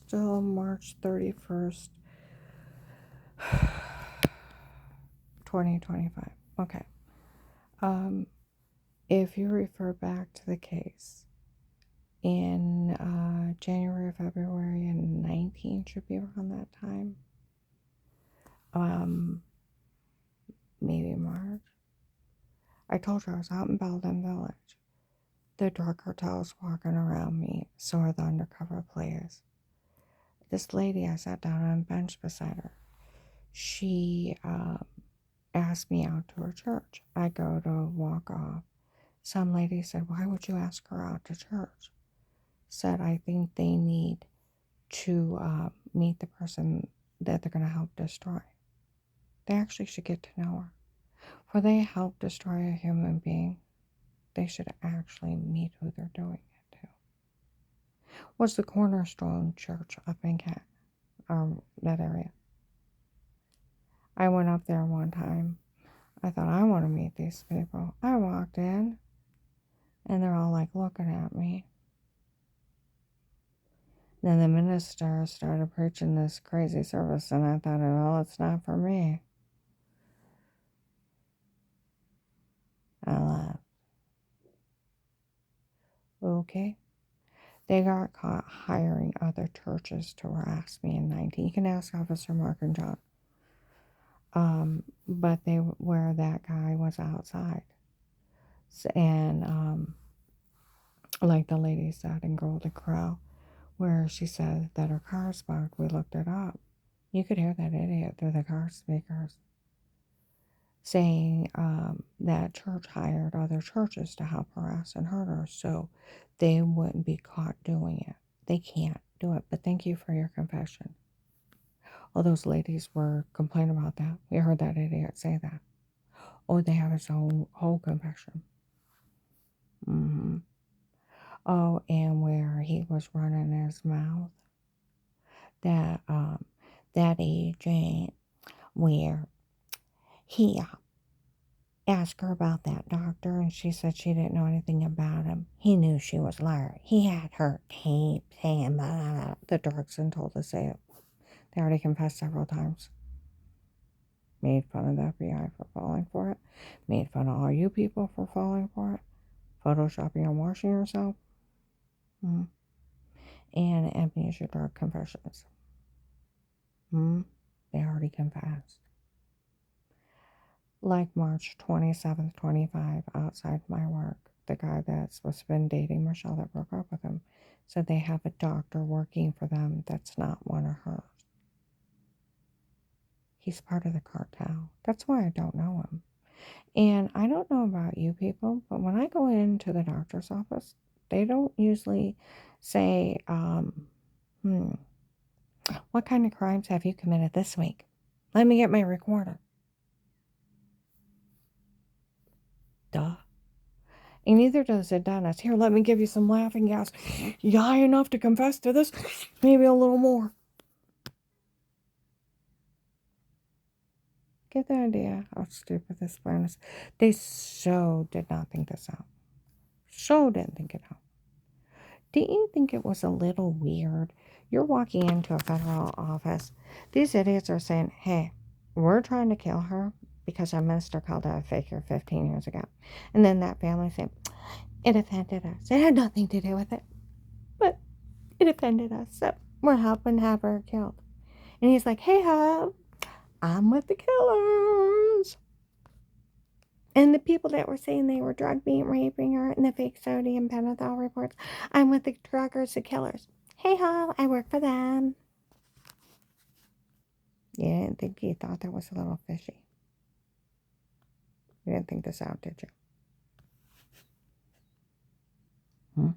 still March 31st, 2025. Okay. If you refer back to the case in January, February, and 19 should be around that time. Maybe March. I told you I was out in Belden Village. The drug cartel's walking around me, so are the undercover players. This lady, I sat down on a bench beside her. She asked me out to her church. I go to walk off. Some lady said, "Why would you ask her out to church?" Said, "I think they need to meet the person that they're going to help destroy. They actually should get to know her. Before they help destroy a human being, they should actually meet who they're doing it to." Was the Cornerstone Church up in that area. I went up there one time. I thought, I want to meet these people. I walked in, and they're all like looking at me. Then the minister started preaching this crazy service, and I thought, well, it's not for me. I laughed. Okay. They got caught hiring other churches to harass me in 19. You can ask Officer Mark and John. But where that guy was outside. And like the lady said in Golden Crow, where she said that her car sparked, we looked it up. You could hear that idiot through the car speakers saying that church hired other churches to help harass and hurt her so they wouldn't be caught doing it. They can't do it, but thank you for your confession. All those ladies were complaining about that. We heard that idiot say that. Oh, they have his whole confession. Oh, and where he was running his mouth. That agent, where he asked her about that doctor, and she said she didn't know anything about him. He knew she was lying. He had her tape saying the drugs and told to say it. They already confessed several times. Made fun of the FBI for falling for it. Made fun of all you people for falling for it. Photoshopping and washing yourself. And amnesia drug confessions. They already confessed. Like March 27th, 25, outside my work, the guy that's supposed to have been dating Michelle that broke up with him said they have a doctor working for them that's not one of hers. He's part of the cartel. That's why I don't know him. And I don't know about you people, but when I go into the doctor's office, they don't usually say, what kind of crimes have you committed this week? Let me get my recorder. Duh. And neither does the dentist. Here, let me give you some laughing gas. You high enough to confess to this? Maybe a little more. Get the idea how stupid this plan is. They so did not think this out. So didn't think it out. Didn't you think it was a little weird? You're walking into a federal office. These idiots are saying, hey, we're trying to kill her because our minister called her a faker 15 years ago. And then that family said, it offended us. It had nothing to do with it. But it offended us. So we're helping have her killed. And he's like, hey, Hub, I'm with the killers. And the people that were saying they were drug being raping her in the fake sodium pentothal reports, I'm with the druggers, the killers. Hey, Hub, I work for them. You didn't think you thought that was a little fishy. You didn't think this out, did you?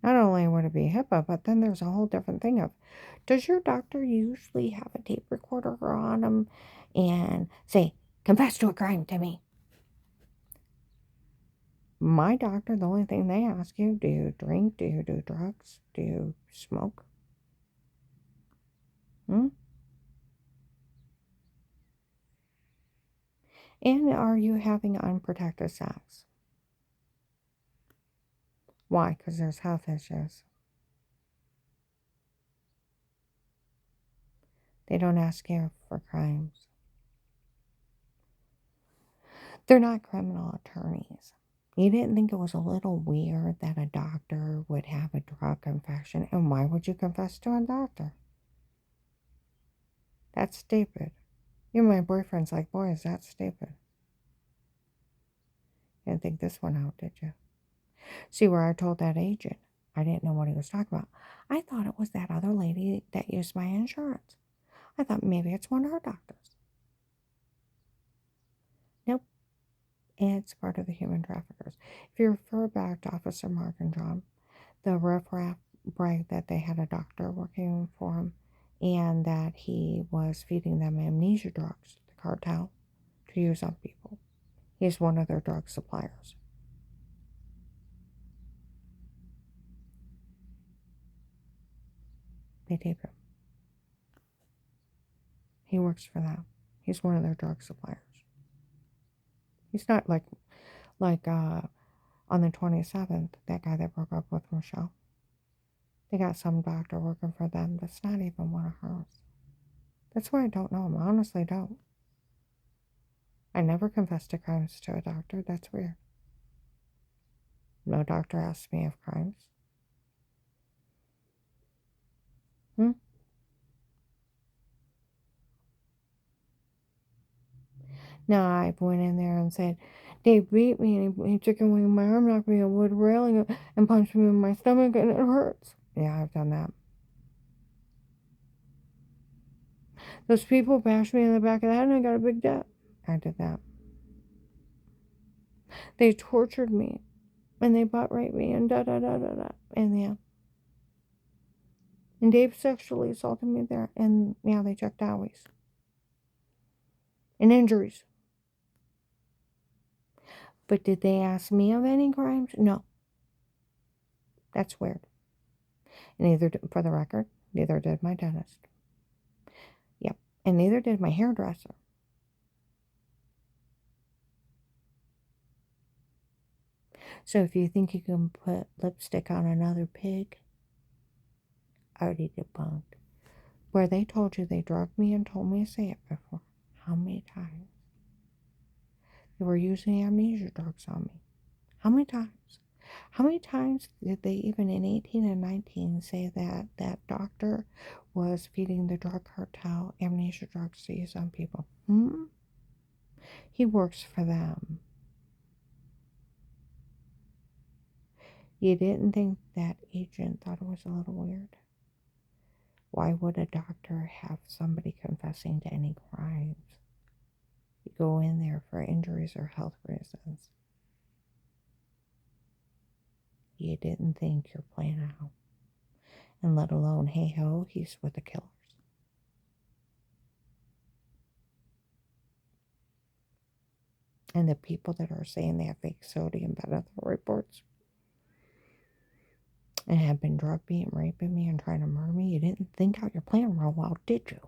Not only would it be HIPAA, but then there's a whole different thing of, does your doctor usually have a tape recorder on him and say, confess to a crime to me? My doctor, the only thing they ask you, do you drink? Do you do drugs? Do you smoke? And are you having unprotected sex? Why? Because there's health issues. They don't ask you for crimes. They're not criminal attorneys. You didn't think it was a little weird that a doctor would have a drug confession? And why would you confess to a doctor? That's stupid. Even my boyfriend's like, boy, is that stupid. You didn't think this one out, did you? See, where I told that agent, I didn't know what he was talking about. I thought it was that other lady that used my insurance. I thought maybe it's one of her doctors. Nope. It's part of the human traffickers. If you refer back to Officer Mark and John, the riffraff bragged that they had a doctor working for him and that he was feeding them amnesia drugs, the cartel, to use on people. He's one of their drug suppliers. They tape him. He works for them. He's one of their drug suppliers. He's not like on the 27th, that guy that broke up with Michelle. They got some doctor working for them that's not even one of hers. That's why I don't know him. I honestly don't. I never confessed to crimes to a doctor. That's weird. No doctor asked me of crimes. Now I went in there and said, Dave beat me and he chicken winged my arm, knocked me on a wood railing and punched me in my stomach and it hurts. Yeah, I've done that. Those people bashed me in the back of the head and I got a big debt. I did that. They tortured me and they butt raped me and da-da-da-da-da. And yeah. And Dave sexually assaulted me there. And yeah, they checked owies. And injuries. But did they ask me of any crimes? No. That's weird. And neither, for the record, neither did my dentist. Yep. And neither did my hairdresser. So if you think you can put lipstick on another pig, already debunked. Where they told you they drugged me and told me to say it before. How many times? They were using amnesia drugs on me. How many times? How many times did they, even in 18 and 19, say that that doctor was feeding the drug cartel amnesia drugs to use on people? He works for them. You didn't think that agent thought it was a little weird? Why would a doctor have somebody confessing to any crimes? You go in there for injuries or health reasons. You didn't think your plan out. And let alone, hey ho, he's with the killers. And the people that are saying they have fake sodium medical reports and have been drug me and raping me and trying to murder me, you didn't think out your plan real well, did you?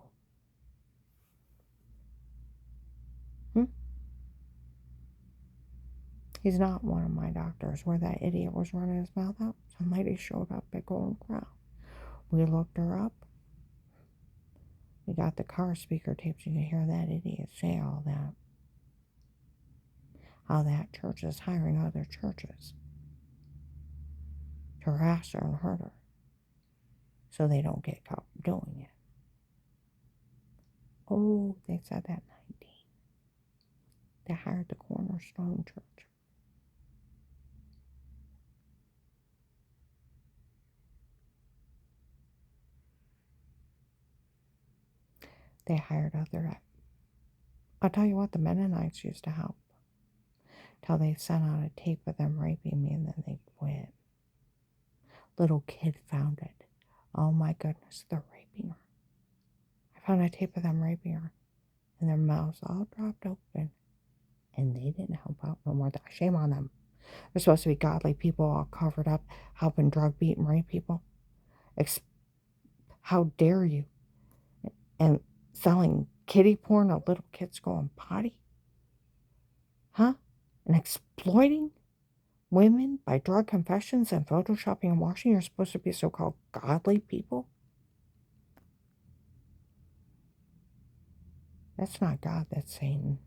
He's not one of my doctors. Where that idiot was running his mouth out, some lady showed up at Golden Crown. We looked her up. We got the car speaker tapes. You can hear that idiot say all that. How that church is hiring other churches to harass her and hurt her so they don't get caught doing it. Oh, they said that 19. They hired the Cornerstone Church. They hired other. I'll tell you what, the Mennonites used to help. Till they sent out a tape of them raping me and then they quit. Little kid found it. Oh my goodness, they're raping her. I found a tape of them raping her. And their mouths all dropped open. And they didn't help out no more. Shame on them. They're supposed to be godly people all covered up, helping drug beat and rape people. How dare you? And selling kiddie porn of little kids going potty? Huh? And exploiting women by drug confessions and photoshopping and washing. You're supposed to be so-called godly people. That's not God, that's Satan.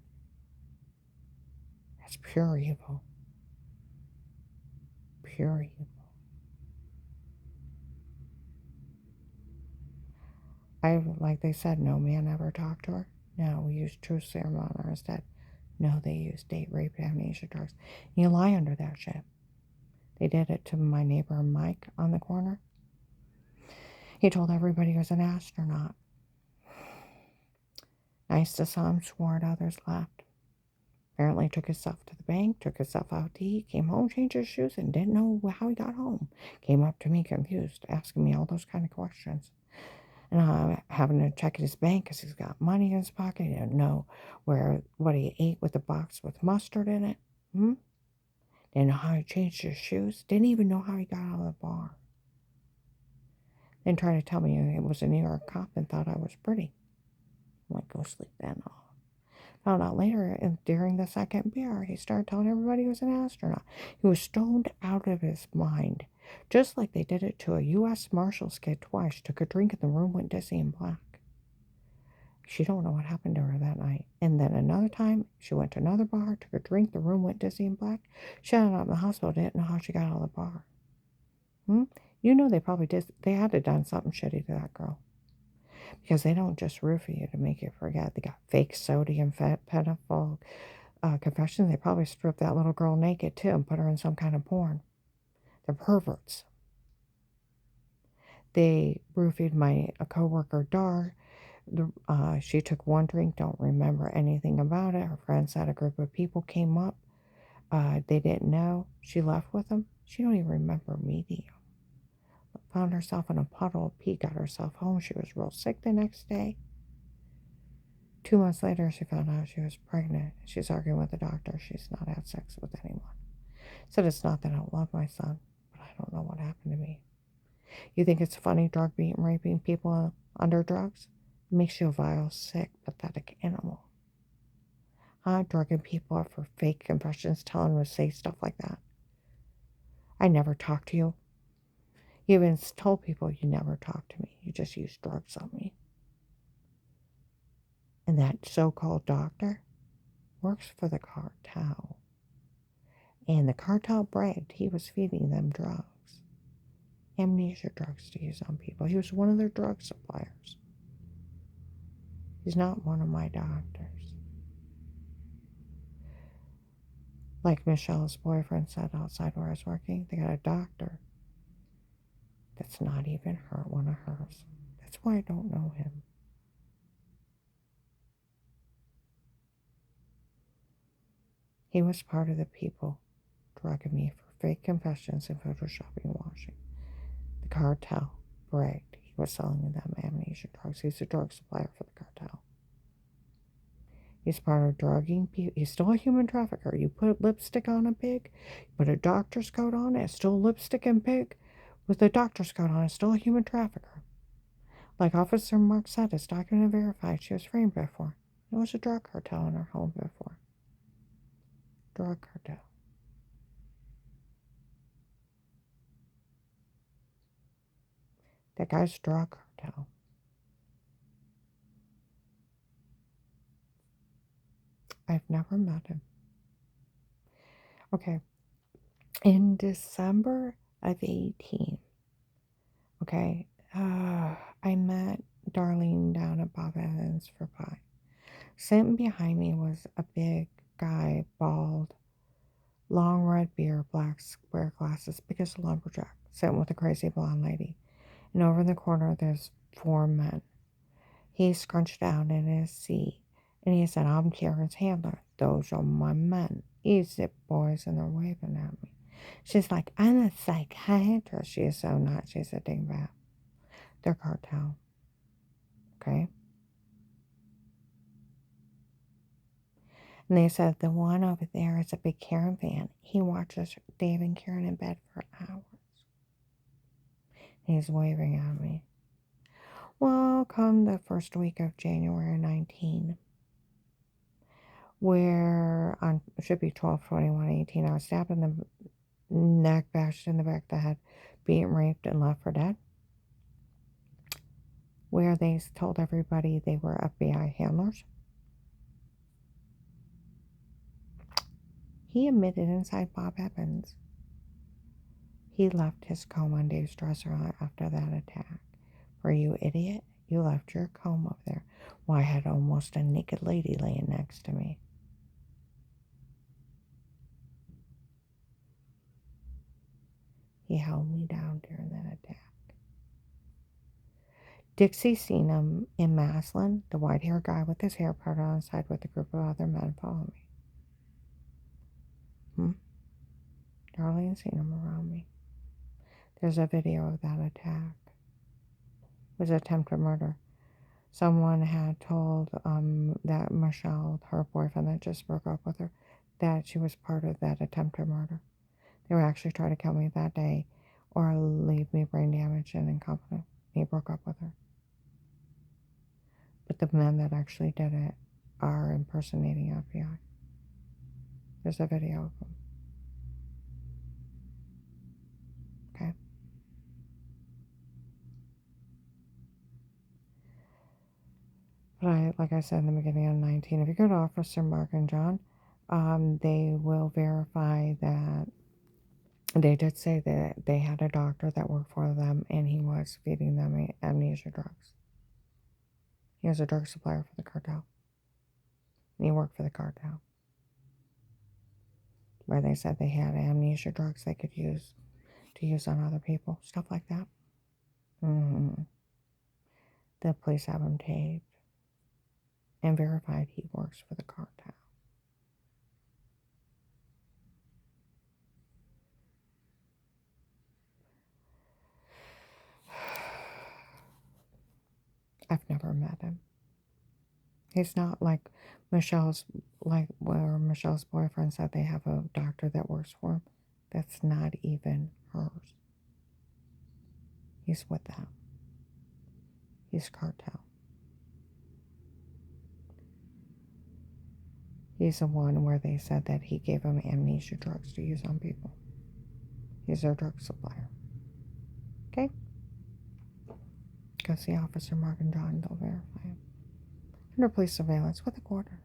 That's pure evil. Pure evil. Like they said, no man ever talked to her. No, we used truth serum on her instead. No, they used date rape, amnesia, drugs. You lie under that shit. They did it to my neighbor Mike on the corner. He told everybody he was an astronaut. Nice to some, swore at others, laughed. Apparently took himself to the bank, took himself out to eat, came home, changed his shoes, and didn't know how he got home. Came up to me confused, asking me all those kind of questions. And I'm having to check his bank because he's got money in his pocket. He didn't know what he ate with the box with mustard in it. Didn't know how he changed his shoes. Didn't even know how he got out of the bar. Then tried to tell me it was a New York cop and thought I was pretty. I'm like, go sleep then. Found out later, during the second beer, he started telling everybody he was an astronaut. He was stoned out of his mind. Just like they did it to a U.S. Marshals kid twice. She took a drink in the room, went dizzy and black. She don't know what happened to her that night. And then another time, she went to another bar, took a drink, the room went dizzy and black. She ended up in the hospital, didn't know how she got out of the bar. You know they probably did. They had to done something shitty to that girl. Because they don't just roofie you to make you forget. They got fake sodium pedophile confessions. They probably stripped that little girl naked too and put her in some kind of porn. They're perverts. They roofied my coworker Dar. She took one drink, don't remember anything about it. Her friend said a group of people came up. They didn't know. She left with them. She don't even remember meeting them. Found herself in a puddle of pee, got herself home. She was real sick the next day. 2 months later, she found out she was pregnant. She's arguing with the doctor. She's not had sex with anyone. Said it's not that I don't love my son, but I don't know what happened to me. You think it's funny drug beating, raping people under drugs? It makes you a vile, sick, pathetic animal. Drugging people up for fake confessions, telling them to say stuff like that. I never talked to you. You even told people you never talked to me. You just used drugs on me. And that so-called doctor works for the cartel. And the cartel bragged he was feeding them drugs. Amnesia drugs to use on people. He was one of their drug suppliers. He's not one of my doctors. Like Michelle's boyfriend said outside where I was working, they got a doctor that's not even one of hers. That's why I don't know him. He was part of the people drugging me for fake confessions and photoshopping and washing. The cartel bragged he was selling them amnesia drugs. He's a drug supplier for the cartel. He's part of drugging people. He's still a human trafficker. You put lipstick on a pig, you put a doctor's coat on it, it's still lipstick and pig. With a doctor's coat on, it's still a human trafficker. Like Officer Mark said, it's documented and verified. She was framed before. There was a drug cartel in her home before. Drug cartel. That guy's drug cartel. I've never met him. Okay. In December of 18, okay, I met Darlene down at Bob Evans for pie. Sitting behind me was a big guy, bald, long red beard, black square glasses, biggest lumberjack, sitting with a crazy blonde lady. And over in the corner, there's 4 men. He scrunched down in his seat, and he said, I'm Karen's handler. Those are my men. Easy, boys, and they're waving at me. She's like, I'm a psychiatrist. She is so not. She's a dingbat. They're cartel. Okay? And they said, the one over there is a big Karen fan. He watches Dave and Karen in bed for hours. He's waving at me. Well, come the first week of January 19, where on should be 12/21/18, I was stabbed in the neck bashed in the back of the head, beaten, raped, and left for dead, where they told everybody they were FBI handlers. He admitted inside Bob Evans he left his comb on Dave's dresser after that attack. For you idiot, you left your comb up there. Why, I had almost a naked lady laying next to me. He held me down during that attack. Dixie seen him in Maslin, the white-haired guy with his hair parted on the side with a group of other men follow me. Darlene seen him around me. There's a video of that attack. It was attempted murder. Someone had told that Michelle, her boyfriend that just broke up with her, that she was part of that attempted murder. They were actually trying to kill me that day or leave me brain damaged and incompetent. He broke up with her. But the men that actually did it are impersonating FBI. There's a video of them. Okay? But like I said in the beginning of 19, if you go to Officer Mark and John, they will verify that they did say that they had a doctor that worked for them and he was feeding them amnesia drugs. He was a drug supplier for the cartel. And he worked for the cartel. Where they said they had amnesia drugs they could use to use on other people. Stuff like that. The police have him taped and verified he works for the cartel. I've never met him. He's not like Michelle's, like where Michelle's boyfriend said they have a doctor that works for him. That's not even hers. He's with them. He's cartel. He's the one where they said that he gave them amnesia drugs to use on people. He's their drug supplier. Okay? Go see Officer Mark and John. They'll verify him. Under police surveillance with a quarter.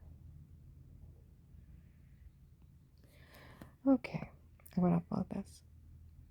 Okay. I'm going to upload this.